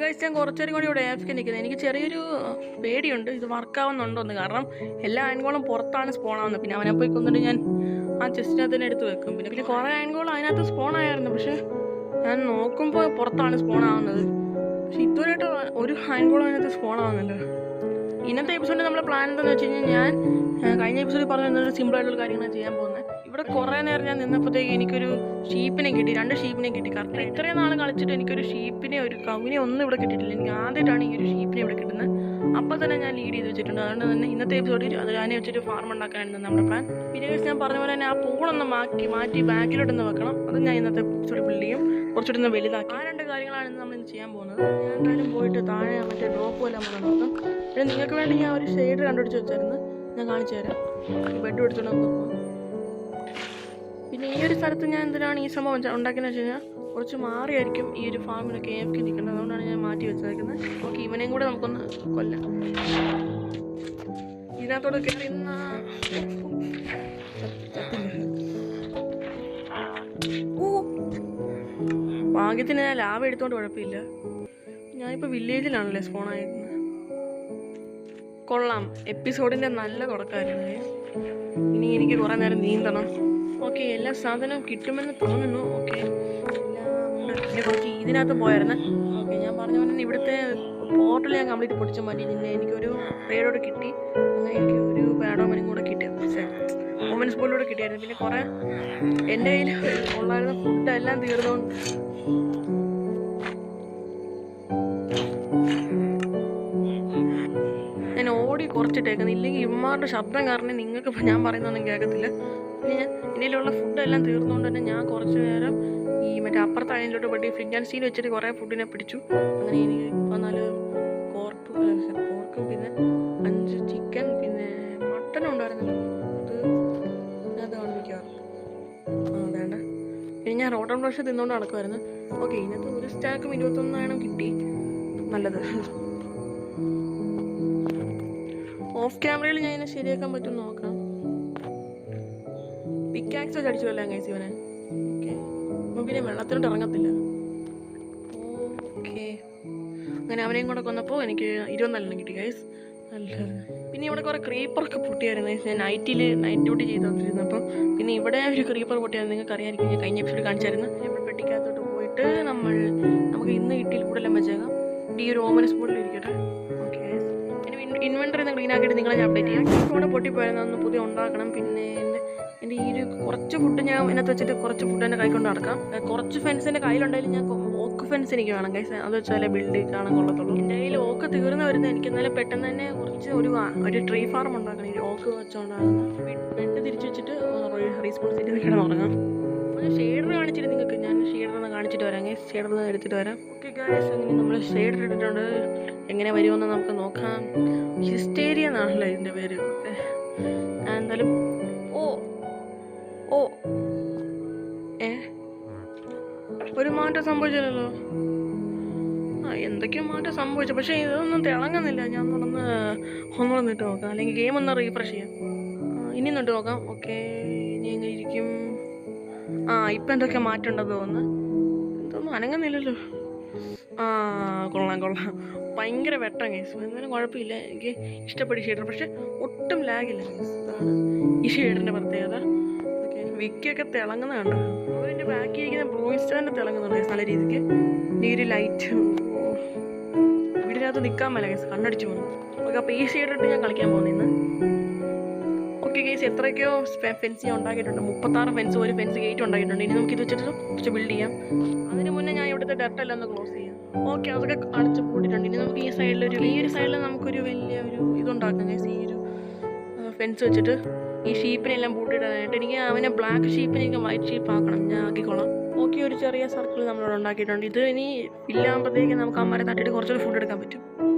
കഴിച്ച് ഞാൻ കുറച്ചേരും കൂടി ഇവിടെ AFK നിൽക്കുന്നത്. എനിക്ക് ചെറിയൊരു പേടിയുണ്ട് ഇത് വർക്കാവുന്നുണ്ടോന്ന്. കാരണം എല്ലാ അയൺകോളും പുറത്താണ് സ്പോൺ ആവുന്നത്. പിന്നെ അവനെ പോയി കൊന്നിട്ട് ഞാൻ ആ ചെസ്റ്റിനകത്ത് തന്നെ എടുത്ത് വെക്കും. പിന്നെ കുറേ അയൺകോൾ അതിനകത്ത് സ്പോൺ ആയിരുന്നു. പക്ഷെ ഞാൻ നോക്കുമ്പോൾ പുറത്താണ് സ്പോൺ ആവുന്നത്. പക്ഷെ ഇതുവരെയായിട്ട് ഒരു അയൺകോളും അതിനകത്ത് സ്പോൺ ആവുന്നില്ല. ഇന്നത്തെ എപ്പിസോഡിൽ നമ്മുടെ പ്ലാൻ എന്താണെന്ന് വെച്ച് കഴിഞ്ഞാൽ ഞാൻ കഴിഞ്ഞ എപ്പിസോഡിൽ പറഞ്ഞ സിമ്പിളായിട്ടുള്ള കാര്യങ്ങളാണ് ചെയ്യാൻ പോകുന്നത്. ഇവിടെ കുറേ നേരം ഞാൻ നിന്നപ്പോഴത്തേക്ക് എനിക്കൊരു ഷീപ്പിനെ കിട്ടി, 2 ഷീപ്പിനെ കിട്ടി. കറക്റ്റ് ഇത്രയും നാൾ കളിച്ചിട്ട് എനിക്കൊരു ഷീപ്പിനെ ഒരു കവിനെ ഒന്നും ഇവിടെ കിട്ടിയിട്ടില്ല. എനിക്ക് ആദ്യമായിട്ടാണ് ഈ ഒരു ഷീപ്പിനെ ഇവിടെ കിട്ടുന്നത്. അപ്പോൾ തന്നെ ഞാൻ ലീഡ് ചെയ്ത് വെച്ചിട്ടുണ്ട്. അതുകൊണ്ട് തന്നെ ഇന്നത്തെ എപ്പിസോഡിൽ അത് ഞാൻ വെച്ചിട്ട് ഫാർം ഉണ്ടാക്കാനായിരുന്നു നമ്മുടെ പ്ലാൻ. പിന്നെ ഞാൻ പറഞ്ഞ പോലെ തന്നെ ആ പൂളൊന്ന് മാറ്റി ബാക്കിലോട്ടൊന്ന് വെക്കണം. അത് ഞാൻ ഇന്നത്തെ എപ്പിസോഡ് ബിൽഡ് ചെയ്യും, കുറച്ചുകൂടി വെലുതാക്കി. ആ 2 കാര്യങ്ങളാണ് നമ്മൾ ഇന്ന് ചെയ്യാൻ പോകുന്നത്. ഞാൻ എന്തായാലും പോയിട്ട് താഴെ മറ്റേ ഡ്രോപ്പ് പോലെ നമ്മൾ നോക്കാം. പിന്നെ നിങ്ങൾക്ക് വേണ്ടി ഞാൻ ഒരു ഷെയ്ഡ് കണ്ടുപിടിച്ച് വെച്ചായിരുന്നു, ഞാൻ കാണിച്ചു തരാം. ബെഡ് എടുത്തിട്ട് നമുക്ക് പോകാം. പിന്നെ ഈ ഒരു സ്ഥലത്ത് ഞാൻ എന്തിനാണ് ഈ സംഭവം ഉണ്ടാക്കിയെന്ന് വെച്ച് കഴിഞ്ഞാൽ കുറച്ച് മാറിയായിരിക്കും ഈ ഒരു ഫാമിലൊക്കെ AFK നിൽക്കുന്നത്. അതുകൊണ്ടാണ് ഞാൻ മാറ്റി വെച്ചേക്കുന്നത്. ഓക്കെ, ഇവനെയും കൂടെ നമുക്കൊന്ന് കൊല്ലാം. ഇതിനകത്തോടെ കയറി ഭാഗ്യത്തിന് ഞാൻ ലാഭം എടുത്തോണ്ട് കുഴപ്പമില്ല. ഞാനിപ്പോൾ വില്ലേജിലാണല്ലേ സ്പോണായിരുന്നത്. കൊള്ളാം, എപ്പിസോഡിൻ്റെ നല്ല തുടക്കമായിരുന്നു. ഇനി എനിക്ക് കുറേ നേരം നീന്തണം. ഓക്കെ, എല്ലാ സാധനവും കിട്ടുമെന്ന് തോന്നുന്നു. ഓക്കെ, പിന്നെ കുറച്ച് ഇതിനകത്ത് പോയായിരുന്നു. ഓക്കെ, ഞാൻ പറഞ്ഞ പോലെ ഇവിടുത്തെ പോർട്ടൽ ഞാൻ കംപ്ലീറ്റ് പൊടിച്ച് മാറ്റി. പിന്നെ എനിക്കൊരു റേഡോട് കിട്ടി, അങ്ങനെ എനിക്ക് ഒരു ബാഡോമനും കൂടെ കിട്ടി, വുമൻസ് ബോളിലൂടെ കിട്ടിയായിരുന്നു. പിന്നെ കുറേ എൻ്റെ കയ്യിൽ ഉള്ളായിരുന്ന ഫുഡെല്ലാം തീർന്നുകൊണ്ട് ഞാൻ ഓടി കുറച്ചിട്ടേക്കുന്നു. ഇല്ലെങ്കിൽ ഇമ്മാരുടെ ശബ്ദം കാരണം നിങ്ങൾക്ക് ഞാൻ പറയുന്നതൊന്നും കേൾക്കത്തില്ല. പിന്നെ ഞാൻ ഇതിലുള്ള ഫുഡെല്ലാം തീർന്നുകൊണ്ട് തന്നെ ഞാൻ കുറച്ച് നേരം ഈ മറ്റേ അപ്പുറത്തെ അയനിലോട്ട് പോയിട്ട് ഫ്രിഡ്ജ് ആൻഡ് സ്റ്റീൽ വെച്ചിട്ട് കുറേ ഫുഡിനെ പിടിച്ചു. അങ്ങനെ എനിക്ക് ഇപ്പോൾ 4 പോർക്കും പിന്നെ 5 ചിക്കൻ പിന്നെ മട്ടനും ഉണ്ടായിരുന്നല്ലോ. അത് കാണിക്കാറ് വേണ്ട. പിന്നെ ഞാൻ റോട്ടൺ ബ്രഷ് തിന്നുകൊണ്ട് നടക്കുമായിരുന്നു. ഓക്കെ, ഇതിനകത്ത് ഒരു സ്റ്റാക്കും 21 കിട്ടി, നല്ലത്. ഓഫ് ക്യാമറയിൽ ഞാൻ ഇതിനെ ശരിയാക്കാൻ പറ്റും നോക്കാം. പിക്കാക്സ് വെച്ച് അടിച്ചു കൊല്ലാം ഗൈസ് ഇവനെ. ഓക്കെ, അപ്പം പിന്നെ വെള്ളത്തിലോട്ട് ഇറങ്ങത്തില്ല. ഓക്കെ, അങ്ങനെ അവനെയും കൂടെ കൊന്നപ്പോൾ എനിക്ക് 24 കിട്ടി ഗൈസ്, നല്ലത്. പിന്നെ ഇവിടെ കുറേ ക്രീപ്പറൊക്കെ പൊട്ടിയായിരുന്നു. ഞാൻ നൈറ്റ് ഡ്യൂട്ടി ചെയ്തുകൊണ്ടിരുന്നപ്പം പിന്നെ ഇവിടെ ഒരു ക്രീപ്പർ പൊട്ടിയായിരുന്നു. നിങ്ങൾക്ക് അറിയാമായിരിക്കും, ഞാൻ കഴിഞ്ഞ എപ്പിസോഡ് കാണിച്ചായിരുന്നു. ഇവിടെ പെട്ടിക്കകത്തോട്ട് പോയിട്ട് നമുക്ക് ഇന്ന് കിട്ടിയിൽ കൂടുതലും വെച്ചേക്കാം. ഈ ഒരു ഓമനസ് ബോർഡിൽ ഇരിക്കട്ടെ. ഓക്കെ, ഇൻവെൻറ്ററി ക്ലീൻ ആക്കിയിട്ട് നിങ്ങളെ ഞാൻ അപ്ഡേറ്റ് ചെയ്യാം. ഇവിടെ പൊട്ടിപ്പോയായിരുന്നു, അതൊന്ന് പുതിയ ഉണ്ടാക്കണം. പിന്നെ എൻ്റെ ഈ ഒരു കുറച്ച് ഫുഡ് ഞാൻ ഇതിനകത്ത് വെച്ചിട്ട് കുറച്ച് ഫുഡ് എൻ്റെ കൈക്കൊണ്ട് നടക്കാം. കുറച്ച് ഫെൻസ് എൻ്റെ കയ്യിലുണ്ടായാലും ഞാൻ ഓക്ക് ഫെൻസ് എനിക്ക് വേണം ഗൈസ്, അത് വെച്ചാലേ ബിൽഡ് കാണാൻ കൊള്ളത്തുള്ളൂ. എൻ്റെ കയ്യിൽ ഓക്ക് തീർന്ന് വരുന്നത് എനിക്ക് എന്നാലും പെട്ടെന്ന് തന്നെ കുറച്ച് ഒരു ട്രീ ഫാർം ഉണ്ടാക്കണം. ഈ ഓക്ക് വെച്ചുകൊണ്ടാകുന്ന ബെഡ് തിരിച്ച് വെച്ചിട്ട് റെസ്പോൺസിബിലിറ്റി കിടന്ന് തുടങ്ങാം. ഷെയ്ഡർ കാണിച്ചിട്ട് നിങ്ങൾക്ക് ഞാൻ ഷെയ്ഡർ കാണിച്ചിട്ട് വരാം ഗൈസ്, ഷെയ്ഡർ എടുത്തിട്ട് വരാം. ഓക്കെ ഗൈസ്, അങ്ങനെ നമ്മൾ ഷെയ്ഡർ ഇട്ടിട്ടുണ്ട്. എങ്ങനെ വരുമെന്ന് നമുക്ക് നോക്കാം. ഹിസ്റ്റേരിയ എന്നാണല്ലോ ഇതിൻ്റെ പേര്. ഞാൻ എന്തായാലും ഒരു മാറ്റം സംഭവിച്ചില്ലല്ലോ. എന്തൊക്കെയോ മാറ്റം സംഭവിച്ചു, പക്ഷേ ഇതൊന്നും തിളങ്ങുന്നില്ല. ഞാൻ ഒന്നുകൂടെ നിട്ട് നോക്കാം, അല്ലെങ്കിൽ ഗെയിം ഒന്ന് റീഫ്രഷ് ചെയ്യാം. ഇനി നിട്ട് നോക്കാം. ഓക്കെ, ഇനി എങ്ങനെ ഇരിക്കും? ഇപ്പം എന്തൊക്കെ മാറ്റം ഉണ്ടെന്ന് തോന്നുന്നു. ഇതൊന്നും അനങ്ങുന്നില്ലല്ലോ. കൊള്ളാം, ഭയങ്കര വെട്ടം കേസ്. എന്നാലും കുഴപ്പമില്ല, എനിക്ക് ഇഷ്ടപ്പെട്ട ഷെയ്ഡർ. പക്ഷെ ഒട്ടും ലാഗില്ല കേസ്, അതാണ് ഈ ഷെയ്ഡറിൻ്റെ പ്രത്യേകത. ഓക്കെ, വിക്കൊക്കെ തിളങ്ങുന്ന കണ്ടോ. അതിൻ്റെ ബാക്കി ഇരിക്കുന്ന ബ്രോയിസ്റ്ററിൻ്റെ തിളങ്ങുന്നുണ്ട് കേസ് നല്ല രീതിക്ക്. ഈ ഒരു ലൈറ്റ് വീടിനകത്ത് നിൽക്കാൻ മേല കേസ്, കണ്ണടിച്ച് പോകുന്നു. ഓക്കെ, അപ്പോൾ ഈ ഷെയ്ഡിട്ട് ഞാൻ കളിക്കാൻ പോകുന്നു. ഓക്കെ കേസ്, എത്രയൊക്കെയോ ഫെൻസ് ഞാൻ ഉണ്ടാക്കിയിട്ടുണ്ട്. 36 ഫെൻസ്, ഒരു ഫെൻസ് ഗേറ്റ് ഉണ്ടാക്കിയിട്ടുണ്ട്. ഇനി നമുക്ക് ഇത് വെച്ചിട്ട് കുറച്ച് ബിൽഡ് ചെയ്യാം. അതിന് മുന്നേ ഞാൻ ഇവിടുത്തെ ഡെർട്ടെല്ലാം ഒന്ന് ക്ലോസ് ചെയ്യാം. ഓക്കെ, അതൊക്കെ അടച്ച് പൂട്ടിയിട്ടുണ്ട്. ഇനി നമുക്ക് ഈ ഒരു സൈഡിൽ നമുക്കൊരു വലിയ ഒരു ഇതുണ്ടാക്കാം ഗൈസ്. ഈ ഒരു ഫെൻസ് വെച്ചിട്ട് ഈ ഷീപ്പിനെല്ലാം പൂട്ടിയിടാനായിട്ട് എനിക്ക് അവനെ ബ്ലാക്ക് ഷീപ്പിനെ വൈറ്റ് ഷീപ്പ് ആക്കണം, ഞാൻ ആക്കിക്കോളാം. ഓക്കെ, ഒരു ചെറിയ സർക്കിൾ നമ്മളിവിടെ ഉണ്ടാക്കിയിട്ടുണ്ട്. ഇത് ഇനി ഇല്ലാകുമ്പോഴത്തേക്ക് നമുക്ക് അമ്മരെ തട്ടിയിട്ട് കുറച്ചൊരു ഫുഡ് എടുക്കാൻ പറ്റും.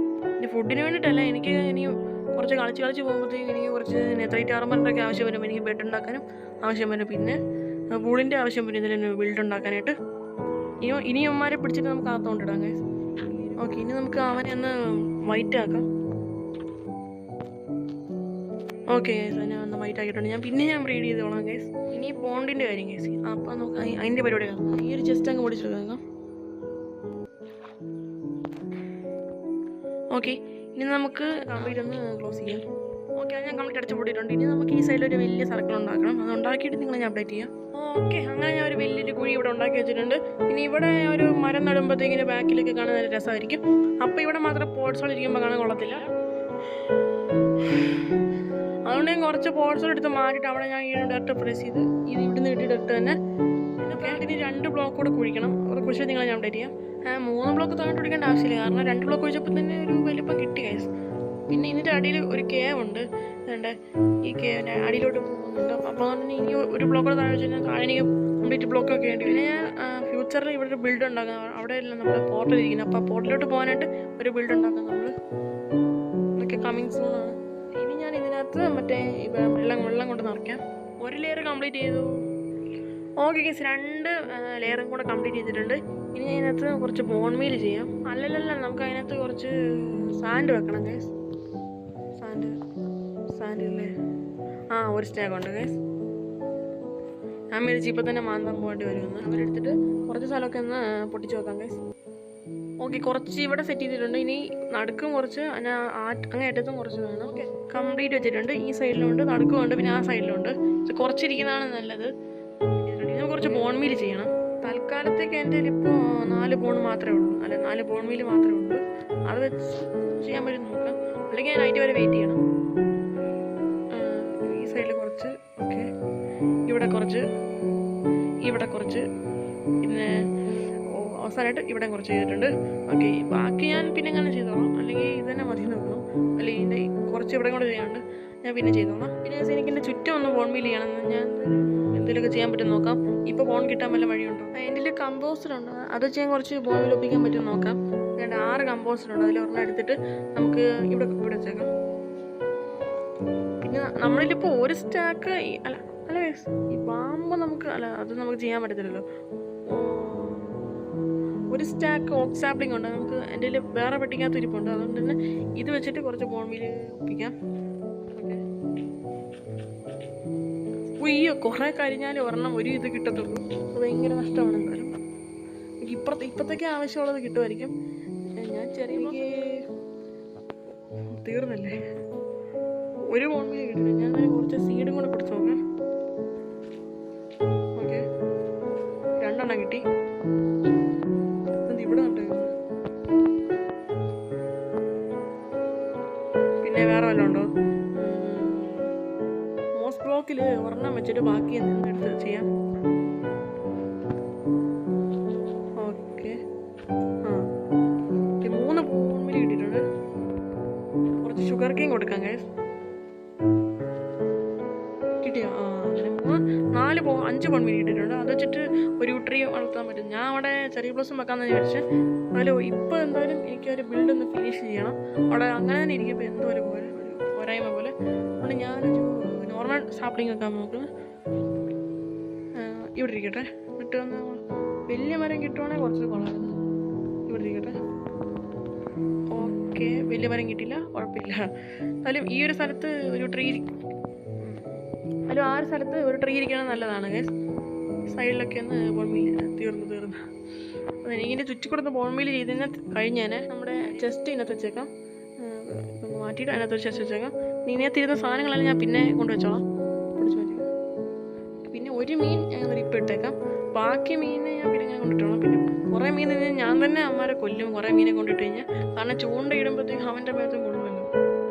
ഇനി ഫുഡിന് വേണ്ടിയിട്ടല്ല, എനിക്ക് ഇനിയും കുറച്ച് കളിച്ച് പോകുമ്പോഴത്തേക്ക് എനിക്ക് കുറച്ച് നെത്രൈറ്റ് ആർമറിൻ്റെയൊക്കെ ആവശ്യം വരും. എനിക്ക് ബെഡ് ഉണ്ടാക്കാനും ആവശ്യം വരും, പിന്നെ പൂളിൻ്റെ ആവശ്യം വരും ഇതിന് ബിൽഡ് ഉണ്ടാക്കാനായിട്ട്. ഇനിയും അമ്മമാരെ പിടിച്ചിട്ട് നമുക്ക് അകത്തോണ്ടിടാം ഗൈസ്. ഓക്കെ, ഇനി നമുക്ക് അവനെ ഒന്ന് വൈറ്റ് ആക്കാം. ഓക്കെ ഗൈസ്, അതിനെ ഒന്ന് വൈറ്റ് ആക്കിയിട്ടുണ്ട്. ഞാൻ ബ്രീഡ് ചെയ്തോളാം ഗൈസ്. ഇനി പോണ്ടിൻ്റെ കാര്യം ഗൈസ്, അപ്പോൾ നമുക്ക് അതിൻ്റെ പരിപാടി കാണാം. ഈ ഒരു ചെസ്റ്റ് അങ്ങ് പൊടിച്ചെടുക്കാം. ഓക്കെ, ഇനി നമുക്ക് കംപ്ലീറ്റ് ഒന്ന് ക്ലോസ് ചെയ്യാം. ഓക്കെ, അത് ഞാൻ കംപ്ലീറ്റ് അടച്ചു പൊട്ടിയിട്ടുണ്ട്. ഇനി നമുക്ക് ഈ സൈഡിൽ ഒരു വലിയ സർക്കിൾ ഉണ്ടാക്കണം. അത് ഉണ്ടാക്കിയിട്ട് നിങ്ങളെ ഞാൻ അപ്ഡേറ്റ് ചെയ്യാം. ഓക്കെ, അങ്ങനെ ഞാൻ ഒരു വലിയൊരു കുഴി ഇവിടെ ഉണ്ടാക്കി വെച്ചിട്ടുണ്ട്. പിന്നെ ഇവിടെ ഒരു മരം നടുമ്പോഴത്തേക്കിന് ബാക്കിലൊക്കെ കാണാൻ നല്ല രസമായിരിക്കും. അപ്പോൾ ഇവിടെ മാത്രം പോട്ട്സുകൾ ഇരിക്കുമ്പോൾ കാണാൻ കൊള്ളത്തില്ല. അതുകൊണ്ട് ഞാൻ കുറച്ച് പോട്ട്സുകൾ എടുത്ത് മാറ്റിയിട്ട് അവിടെ ഞാൻ ഈ ഡയറക്റ്റ് പ്രസ് ചെയ്ത് ഇത് ഇവിടുന്ന് ഇട്ടിട്ട് തന്നെ ഇനി 2 ബ്ലോക്ക് കൂടെ കുഴിക്കണം. അത് കുഴിച്ചിട്ട് നിങ്ങളെ ഞാൻ അപ്ഡേറ്റ് ചെയ്യാം. 3 ബ്ലോക്ക് താഴോട്ട് കുടിക്കേണ്ട ആവശ്യമില്ല, കാരണം 2 ബ്ലോക്ക് കുഴിച്ചപ്പോൾ തന്നെ ഒരു വലിപ്പം കിട്ടി ഗൈസ്. പിന്നെ ഇതിൻ്റെ അടിയിൽ ഒരു കേവ് ഉണ്ട്. അതുകൊണ്ട് ഈ കേവിൻ്റെ അടിയിലോട്ട് പോകുന്നുണ്ട്. അപ്പോൾ അതുകൊണ്ട് ഇനി ഒരു ബ്ലോക്ക് കൂടെ താഴെ വെച്ചാൽ താഴെ എനിക്ക് കംപ്ലീറ്റ് ബ്ലോക്കൊക്കെ വേണ്ടി. പിന്നെ ഞാൻ ഫ്യൂച്ചറിൽ ഇവിടെ ഒരു ബിൽഡ് ഉണ്ടാക്കാം. അവിടെയല്ല നമ്മുടെ പോർട്ടൽ ഇരിക്കുന്നത്. അപ്പോൾ പോർട്ടലിലോട്ട് പോകാനായിട്ട് ഒരു ബിൽഡ് ഉണ്ടാക്കാം നമ്മൾ. അതൊക്കെ കമ്മിങ് സൂണാണ്. ഇനി ഞാൻ ഇതിനകത്ത് മറ്റേ വെള്ളം കൊണ്ട് നിറയ്ക്കാം. ഒരു ലെയർ കംപ്ലീറ്റ് ചെയ്തു. ഓക്കെ ഗൈസ്, 2 ലെയറും കൂടെ കംപ്ലീറ്റ് ചെയ്തിട്ടുണ്ട്. ഇനി ഞാൻ അതിനകത്ത് കുറച്ച് ബോൺ മീൽ ചെയ്യാം. അല്ലല്ല, നമുക്ക് അതിനകത്ത് കുറച്ച് സാൻഡ് വെക്കണം ഗൈസ്. സാൻഡില്ലേ? ഒരു സ്റ്റാക്ക് ഉണ്ട് ഗൈസ്. ഞാൻ മേടിച്ച് ഇപ്പോൾ തന്നെ മാന്താൻ പോകേണ്ടി വരുമെന്ന്. അവരെടുത്തിട്ട് കുറച്ച് സ്ഥലമൊക്കെ ഒന്ന് പൊട്ടിച്ച് വെക്കാം ഗൈസ്. ഓക്കെ, കുറച്ച് ഇവിടെ സെറ്റ് ചെയ്തിട്ടുണ്ട്. ഇനി നടുക്കും കുറച്ച് അങ്ങേറ്റത്തും കുറച്ച് വേണം. ഓക്കെ, കംപ്ലീറ്റ് വെച്ചിട്ടുണ്ട്. ഈ സൈഡിലുണ്ട്, നടുക്കുമുണ്ട്, പിന്നെ ആ സൈഡിലുണ്ട്. കുറച്ചിരിക്കുന്നതാണ് നല്ലത്. ഇതിന് കുറച്ച് ബോൺ മീൽ ചെയ്യണം. തൽക്കാലത്തേക്ക് എൻ്റെ ഇപ്പോൾ 4 ബോൺ മാത്രമേ ഉള്ളൂ. 4 ബോൺ മീൽ മാത്രമേ ഉള്ളൂ. അത് വെച്ച് ചെയ്യാൻ പറ്റും നോക്കാം. അല്ലെങ്കിൽ ഞാൻ നൈറ്റ് വരെ വെയിറ്റ് ചെയ്യണം. ഈ സൈഡിൽ കുറച്ച്, ഓക്കെ, ഇവിടെ കുറച്ച് പിന്നെ അവസാനമായിട്ട് ഇവിടെ കുറച്ച് ചെയ്തിട്ടുണ്ട്. ഓക്കെ, ബാക്കി ഞാൻ പിന്നെ എങ്ങനെ ചെയ്തോളാം. അല്ലെങ്കിൽ ഇത് തന്നെ മതി നോക്കണം. അല്ലെങ്കിൽ ഇതിൻ്റെ കുറച്ച് ഇവിടെ കൂടെ ചെയ്യാണ്ട് ഞാൻ പിന്നെ ചെയ്തോളാം. പിന്നെ എനിക്ക് എൻ്റെ ചുറ്റും ഒന്ന് ബോൺ മീൽ ചെയ്യണം. ഞാൻ എന്തെങ്കിലുമൊക്കെ ചെയ്യാൻ പറ്റും നോക്കാം. ഇപ്പോൾ ബോൺ കിട്ടാൻ വല്ല വഴിയുണ്ടോ? എൻ്റെ കമ്പോസ്റ്ററുണ്ട്, അത് വെച്ച് ഞാൻ കുറച്ച് ബോൺ മീൽ ഒപ്പിക്കാൻ പറ്റും നോക്കാം. 6 കമ്പോസ്റ്ററുണ്ട്. അതിൽ ഒരെണ്ണം എടുത്തിട്ട് നമുക്ക് ഇവിടെ വെച്ചേക്കാം. പിന്നെ നമ്മളിലിപ്പോൾ ഒരു സ്റ്റാക്ക് അല്ല ഈ പാമ്പ് നമുക്ക് അത് നമുക്ക് ചെയ്യാൻ പറ്റത്തില്ലല്ലോ. ഒരു സ്റ്റാക്ക് ഓക്ക് സാപ്ലിംഗ് ഉണ്ട്. നമുക്ക് എൻ്റെ കയ്യിൽ വേറെ പെട്ടിക്കകത്ത് ഇരിപ്പുണ്ട്. അതുകൊണ്ട് തന്നെ ഇത് വെച്ചിട്ട് കുറച്ച് ബോൺ മീൽ ഒപ്പിക്കാം. കുറേ കഴിഞ്ഞാൽ ഒരെണ്ണം ഒരു ഇത് കിട്ടത്തുള്ളൂ. അത് ഭയങ്കര നഷ്ടമാണ്. എന്തായാലും ഇപ്പോഴത്തേക്ക് ആവശ്യമുള്ളത് കിട്ടുമായിരിക്കും. ഞാൻ ചെറിയ തീർന്നല്ലേ, ഒരു ബോൺ മീൽ കിട്ടില്ല. ഞാൻ കുറച്ച് സീഡും കൂടെ പിടിച്ച് നോക്കാം. ഓക്കെ, 2 എണ്ണം കിട്ടി. ഇവിടെ ഉണ്ട്. പിന്നെ വേറെ വല്ലതും ഉണ്ടോ? മോസ് ബ്ലോക്കിൽ ഒരെണ്ണം വെച്ചിട്ട് ബാക്കി എടുത്ത് ചെയ്യാം. ഓക്കെ, 3 ബോൺ മീൽ കിട്ടിയിട്ടുണ്ട്. കുറച്ച് ഷുഗർ കേൻ കൊടുക്കാം ഗൈസ്. കിട്ടിയോ? 5 ബോൺ മീൽ കിട്ടിയിട്ടുണ്ട്. അത് വെച്ചിട്ട് ഒരു ട്രീ വളർത്താൻ പറ്റും. ഞാൻ അവിടെ ചെറിയ ബ്ലോസം വെക്കാമെന്ന് വിചാരിച്ച്. അതിൽ ഇപ്പോൾ എന്തായാലും എനിക്കൊരു ബിൽഡ് ഒന്ന് ഫിനിഷ് ചെയ്യണം. അവിടെ അങ്ങനെ തന്നെ ഇരിക്കുമ്പോൾ എന്തോ ഒരു പോരായ്മ പോലെ. അതുകൊണ്ട് ഞാനൊരു നോർമൽ സാപ്ലിംഗ് വെക്കാൻ നോക്കുന്നത്. ഇവിടെ ഇരിക്കട്ടെ. എന്നിട്ട് ഒന്ന് വലിയ മരം കിട്ടുവാണെങ്കിൽ കുറച്ച് കൊള്ളായിരുന്നു. ഇവിടെ ഇരിക്കട്ടെ. ഓക്കെ, വലിയ മരം കിട്ടില്ല, കുഴപ്പമില്ല. എന്നാലും ഈ ഒരു സ്ഥലത്ത് ഒരു ട്രീ ഒരു ട്രീ ഇരിക്കണം നല്ലതാണ് ഗൈസ്. സൈഡിലൊക്കെ ഒന്ന് ബോൺ മീൽ തീർന്നു. അപ്പോൾ എനിക്കിൻ്റെ ചുറ്റിക്കൊടുത്ത് ബോൺ മീൽ ചെയ്തതിന് കഴിഞ്ഞാൽ നമ്മുടെ ചെസ്റ്റ് ഇതിനകത്ത് വെച്ചേക്കാം. ഇതൊന്ന് മാറ്റിയിട്ട് അതിനകത്ത് ചെസ്റ്റ് വെച്ചേക്കാം. ഇതിനകത്ത് ഇരുന്ന സാധനങ്ങളെല്ലാം ഞാൻ പിന്നെ കൊണ്ടുവച്ചോളാം. പിടിച്ച് മാറ്റി. പിന്നെ ഒരു മീൻ ഞാൻ ഇപ്പോൾ ഇട്ടേക്കാം. ബാക്കി മീനെ ഞാൻ പിന്നെ ഞാൻ കൊണ്ടിട്ടോളാം. പിന്നെ കുറേ മീൻ ഞാൻ തന്നെ അമ്മമാരെ കൊല്ലും കുറേ മീനെ കൊണ്ടിട്ട് കഴിഞ്ഞാൽ. കാരണം ചൂണ്ട ഇടുമ്പോഴത്തേക്കും അവൻ്റെ മേത്തും കൊള്ളുമല്ലോ.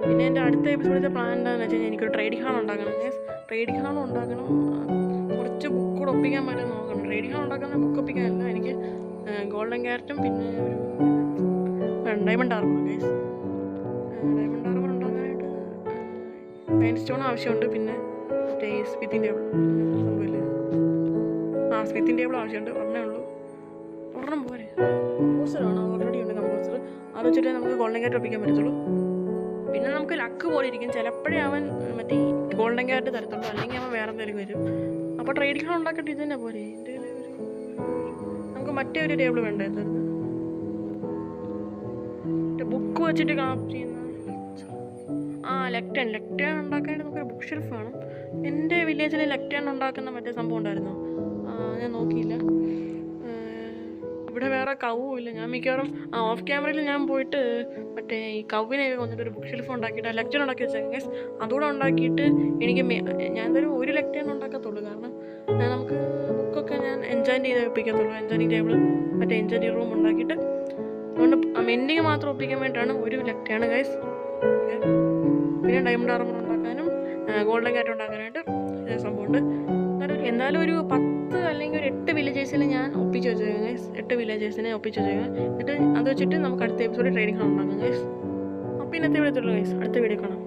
പിന്നെ എൻ്റെ അടുത്ത എപ്പിസോഡിലെ പ്ലാൻ എന്താണെന്ന് വെച്ച് കഴിഞ്ഞാൽ എനിക്കൊരു ട്രേഡിംഗ് ഹാൾ ഉണ്ടാക്കണം. ട്രേഡിംഗ് ഹാൾ ഉണ്ടാക്കണം. കുറച്ച് ബുക്ക് കൂടെ ഒപ്പിക്കാൻ പറ്റും നോക്കണം. ട്രേഡിംഗ് ഹാൾ ഉണ്ടാക്കുന്ന ബുക്ക് ഒപ്പിക്കാനല്ല, എനിക്ക് ഗോൾഡൻ ക്യാരറ്റും പിന്നെ ഒരു diamond armour guys. Diamond armour ഉണ്ടാക്കാനായിട്ട് മൈൻഡ് സ്റ്റോൺ ആവശ്യമുണ്ട്. പിന്നെ മറ്റേ സ്മിത്തിൻ്റെ സംഭവമില്ലേ, സ്മിത്തിൻ്റെ ടേബിൾ ആവശ്യമുണ്ട്. ഒരെണ്ണം പോരെ. കമ്പോസ്റ്ററാണ്, ഓൾറെഡി ഉണ്ട് കമ്പോസ്റ്റർ. അത് വെച്ചിട്ട് നമുക്ക് ഗോൾഡൻ ക്യാരറ്റ് ഒപ്പിക്കാൻ പറ്റത്തുള്ളൂ. പിന്നെ നമുക്ക് ലക്ക് പോലെ ഇരിക്കും. ചിലപ്പോഴേ അവൻ മറ്റേ ഗോൾഡൻ ക്യാരറ്റ് തരത്തുള്ളൂ, അല്ലെങ്കിൽ അവൻ വേറെ എന്തെങ്കിലും വരും. അപ്പോൾ ട്രേഡിംഗ് ഹാൾ ഉണ്ടാക്കിയിട്ട് ഇത് തന്നെ പോരെ. നമുക്ക് മറ്റേ ഒരു ടേബിൾ വേണ്ടേ തരുന്നത്. ബുക്ക് വെച്ചിട്ട് ക്രാഫ്റ്റ് ചെയ്യുന്ന ലെക്ടേൺ ഉണ്ടാക്കാനായിട്ട് നമുക്കൊരു ബുക്ക് ഷെൽഫ് വേണം. എൻ്റെ വില്ലേജിൽ ലെക്ടേൺ ഉണ്ടാക്കുന്ന മറ്റേ സംഭവം ഉണ്ടായിരുന്നു, ഞാൻ നോക്കിയില്ല. ഇവിടെ വേറെ കവും ഇല്ല. ഞാൻ മിക്കവാറും ഓഫ് ക്യാമറയിൽ ഞാൻ പോയിട്ട് മറ്റേ ഈ കവിനെയൊക്കെ കൊന്നിട്ട് ഒരു ബുക്ക് ഷെൽഫ് ഉണ്ടാക്കിയിട്ട് ലെക്ചർ ഉണ്ടാക്കി വെച്ചേക്കാം ഗൈസ്. അതുകൂടെ ഉണ്ടാക്കിയിട്ട് എനിക്ക് ഞാൻ എന്തായാലും ഒരു ലെക്ചറിന് ഉണ്ടാക്കത്തുള്ളൂ. കാരണം നമുക്ക് ബുക്കൊക്കെ ഞാൻ എൻജോയ് ചെയ്ത് ഒപ്പിക്കത്തുള്ളൂ. എൻജോയിങ് ടേബിൾ മറ്റേ എൻജോയ് റൂം ഉണ്ടാക്കിയിട്ട് അതുകൊണ്ട് എൻഡിങ് മാത്രം ഒപ്പിക്കാൻ വേണ്ടിയിട്ടാണ് ഒരു ലെക്ചറാണ് ഗൈസ്. പിന്നെ ഡയമണ്ട് ആർമർ ഉണ്ടാക്കാനും ഗോൾഡൻ കാറ്റ് ഉണ്ടാക്കാനായിട്ട് സംഭവമുണ്ട്. എന്തായാലും ഒരു 10 അല്ലെങ്കിൽ ഒരു 8 വില്ലേജേഴ്സിൽ ഞാൻ ഒപ്പിച്ച് വെച്ചേക്കാം ഗൈസ്. 8 വില്ലേജേഴ്സിനെ ഒപ്പിച്ച് വെച്ചേക്കാം. എന്നിട്ട് അത് വെച്ചിട്ട് നമുക്ക് അടുത്ത എപ്പിസോഡ് ട്രേഡിംഗ് ഹാൾ ഉണ്ടാക്കാം ഗൈസ്. അപ്പോൾ ഇന്നത്തെ വീഡിയോ ഗൈസ്, അടുത്ത വീഡിയോ കാണാം.